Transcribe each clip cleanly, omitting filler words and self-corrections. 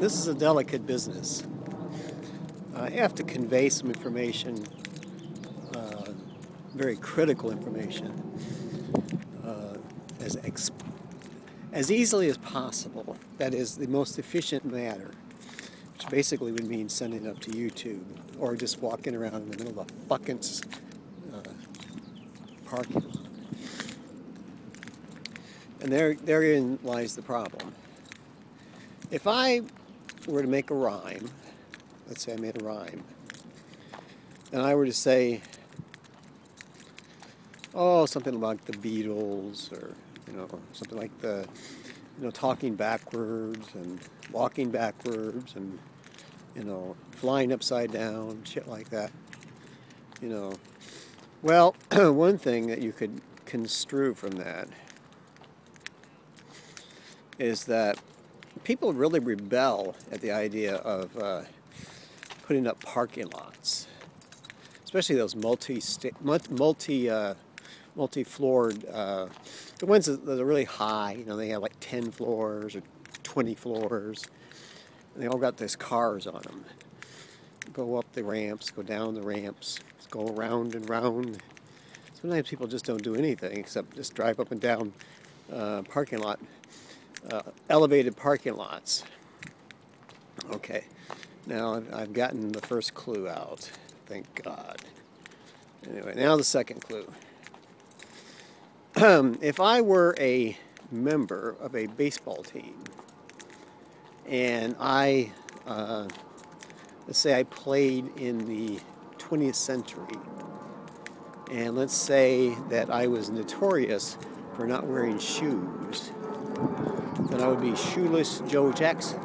This is a delicate business. I have to convey some information, very critical information, as easily as possible. That is the most efficient manner, which basically would mean sending it up to YouTube or just walking around in the middle of a fucking parking lot. And therein lies the problem. If I were to make a rhyme, let's say I made a rhyme, and I were to say, oh, something like the Beatles, or something like the, talking backwards and walking backwards and, flying upside down, shit like that. Well, one thing that you could construe from that is that people really rebel at the idea of putting up parking lots, especially those multi-floored, the ones that are really high. They have like 10 floors or 20 floors, and they all got these cars on them. Go up the ramps, go down the ramps, go around and round. Sometimes people just don't do anything except just drive up and down parking lot. Elevated parking lots. Okay, now I've gotten the first clue out, thank God. Anyway, now the second clue. If I were a member of a baseball team, and let's say I played in the 20th century, and let's say that I was notorious for not wearing shoes, then I would be Shoeless Joe Jackson.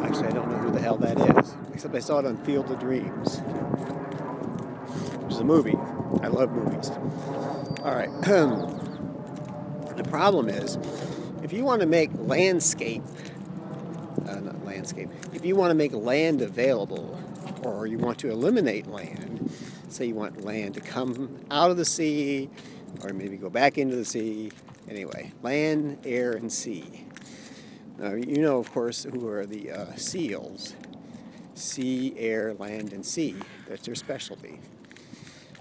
Actually, I don't know who the hell that is, except I saw it on Field of Dreams, which is a movie. I love movies. All right. The problem is, if you want to make if you want to make land available, or you want to eliminate land, say you want land to come out of the sea, or maybe go back into the sea. Anyway, land, air, and sea. Now, of course, who are the SEALs. Sea, air, land, and sea. That's their specialty.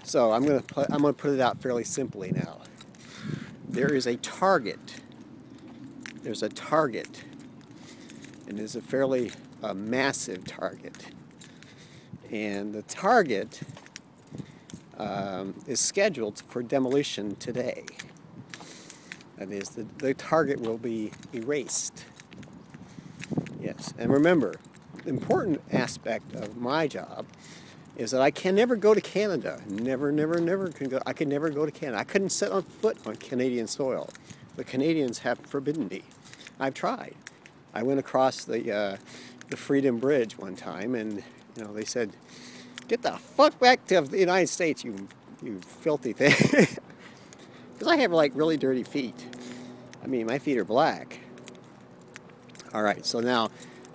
So I'm gonna put it out fairly simply now. There is a target. There's a target, and it's a fairly massive target. And the target is scheduled for demolition today. That is, the target will be erased. Yes, and remember, the important aspect of my job is that I can never go to Canada. Never can go. I could never go to Canada. I couldn't set on foot on Canadian soil. The Canadians have forbidden me. I've tried. I went across the Freedom Bridge one time, and they said, "Get the fuck back to the United States, you filthy thing." Because I have really dirty feet. I mean, my feet are black. All right, so now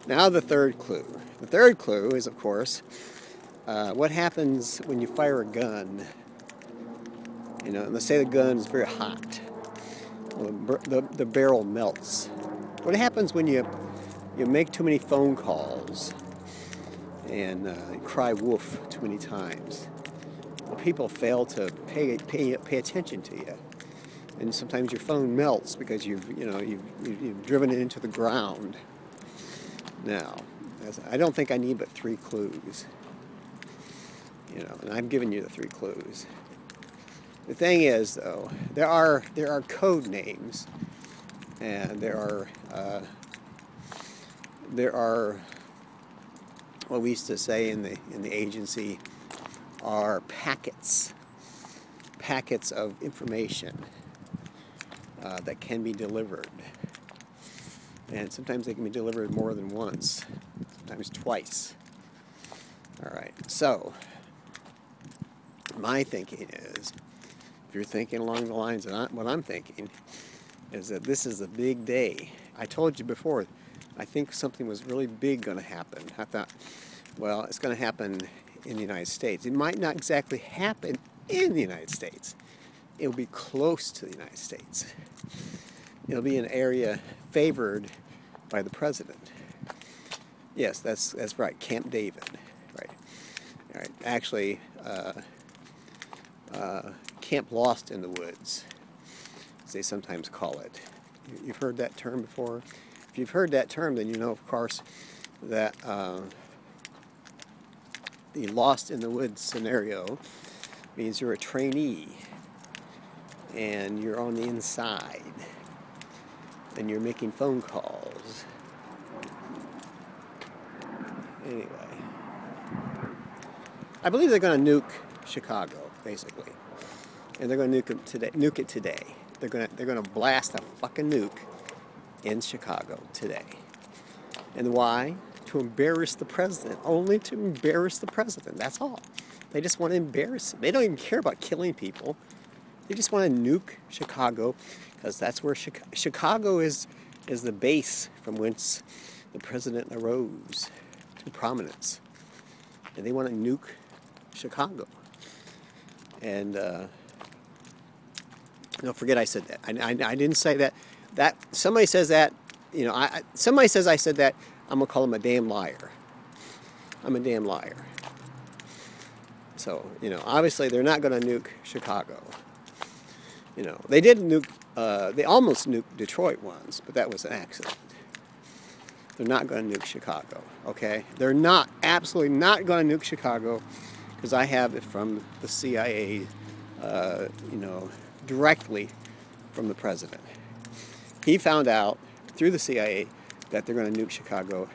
the third clue. The third clue is, of course, what happens when you fire a gun. And let's say the gun is very hot. Well, the barrel melts. What happens when you make too many phone calls and cry wolf too many times? Well, people fail to pay attention to you. And sometimes your phone melts because you've driven it into the ground. Now, I don't think I need but 3 clues. And I've given you the 3 clues. The thing is, though, there are code names, and there are what we used to say in the agency are packets of information that can be delivered. And sometimes they can be delivered more than once, sometimes twice. All right, so my thinking is, if you're thinking along the lines of what I'm thinking, is that this is a big day. I told you before, I think something was really big going to happen. I thought, well, it's going to happen in the United States. It might not exactly happen in the United States. It will be close to the United States. It'll be an area favored by the president. Yes, that's right. Camp David. Right. All right. Actually, Camp Lost in the Woods, as they sometimes call it. You've heard that term before? If you've heard that term, then you know, of course, that the Lost in the Woods scenario means you're a trainee and you're on the inside and you're making phone calls. Anyway, I believe they're going to nuke Chicago, basically, and they're going to nuke it today. They're going to blast a fucking nuke in Chicago today. And why? To embarrass the president. Only to embarrass the president. That's all. They just want to embarrass him. They don't even care about killing people. They just want to nuke Chicago because that's where Chicago is the base from whence the president arose to prominence. And they want to nuke Chicago. And don't forget I said that. I didn't say that. That somebody says that, you know, somebody says I said that, I'm going to call him a damn liar. I'm a damn liar. So, you know, obviously they're not going to nuke Chicago. You know, they did nuke, they almost nuked Detroit once, but that was an accident. They're not going to nuke Chicago, okay? They're not, absolutely not going to nuke Chicago, because I have it from the CIA, you know, directly from the president. He found out through the CIA that they're going to nuke Chicago,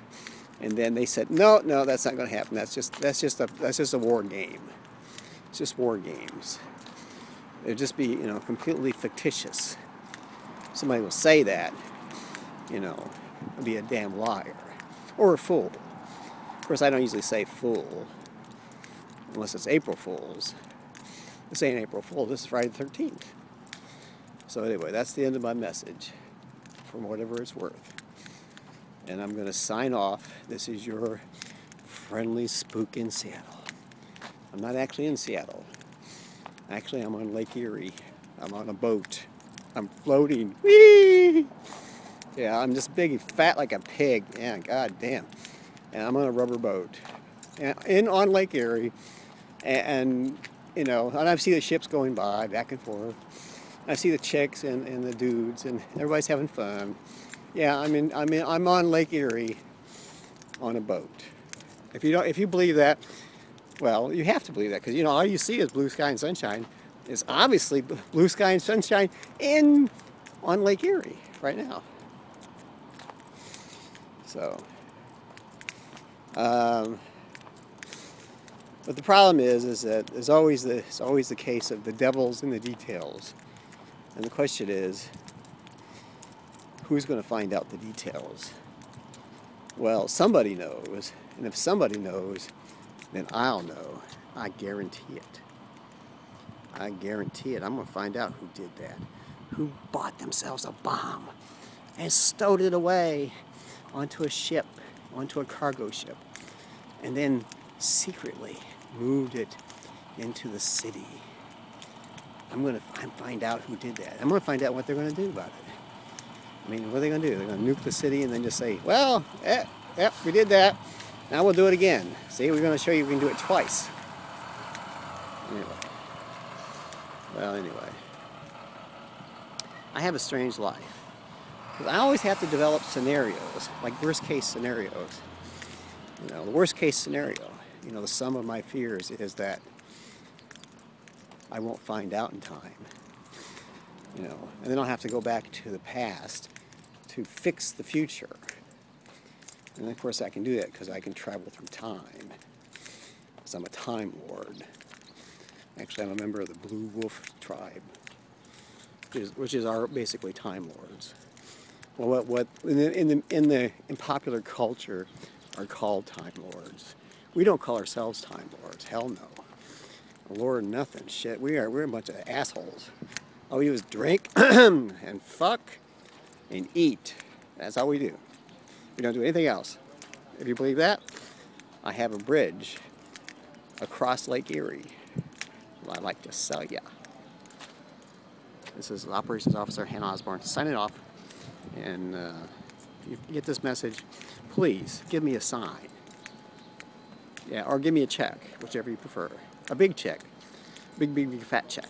and then they said, no, that's not going to happen. That's just a war game. It's just war games. It'd just be, you know, completely fictitious. Somebody will say that, you know, be a damn liar or a fool. Of course, I don't usually say fool unless it's April Fool's. This ain't April Fool. This is Friday the 13th. So anyway, that's the end of my message, for whatever it's worth. And I'm going to sign off. This is your friendly spook in Seattle. I'm not actually in Seattle. Actually, I'm on Lake Erie. I'm on a boat. I'm floating. Whee! Yeah, I'm just big and fat like a pig. Yeah, god damn. And I'm on a rubber boat. And on Lake Erie. And you know, and I see the ships going by, back and forth. I see the chicks and the dudes, and everybody's having fun. Yeah, I'm on Lake Erie on a boat. If you believe that, well, you have to believe that, because you know all you see is blue sky and sunshine. It's obviously blue sky and sunshine on Lake Erie right now. So, but the problem is that it's always the case of the devil's in the details, and the question is, who's going to find out the details? Well, somebody knows, and if somebody knows, then I'll know. I guarantee it. I guarantee it. I'm going to find out who did that. Who bought themselves a bomb and stowed it away onto a ship, onto a cargo ship, and then secretly moved it into the city. I'm going to find out who did that. I'm going to find out what they're going to do about it. I mean, what are they going to do? They're going to nuke the city and then just say, well, yep, we did that. Now we'll do it again. See, we're going to show you we can do it twice. Anyway. Well, anyway. I have a strange life. I always have to develop scenarios, like worst case scenarios. You know, the worst case scenario, you know, the sum of my fears is that I won't find out in time. You know, and then I'll have to go back to the past to fix the future. And of course I can do that because I can travel through time. Because I'm a Time Lord. Actually, I'm a member of the Blue Wolf tribe, which is our basically Time Lords. Well, what in popular culture are called Time Lords. We don't call ourselves Time Lords. Hell no. Lord nothing. Shit. We're a bunch of assholes. All we do is drink and fuck and eat. That's all we do. We don't do anything else. If you believe that, I have a bridge across Lake Erie I'd like to sell ya. This is Operations Officer Hannah Osborne signing off. And if you get this message, please give me a sign. Yeah, or give me a check, whichever you prefer. A big check. Big, big, big fat check.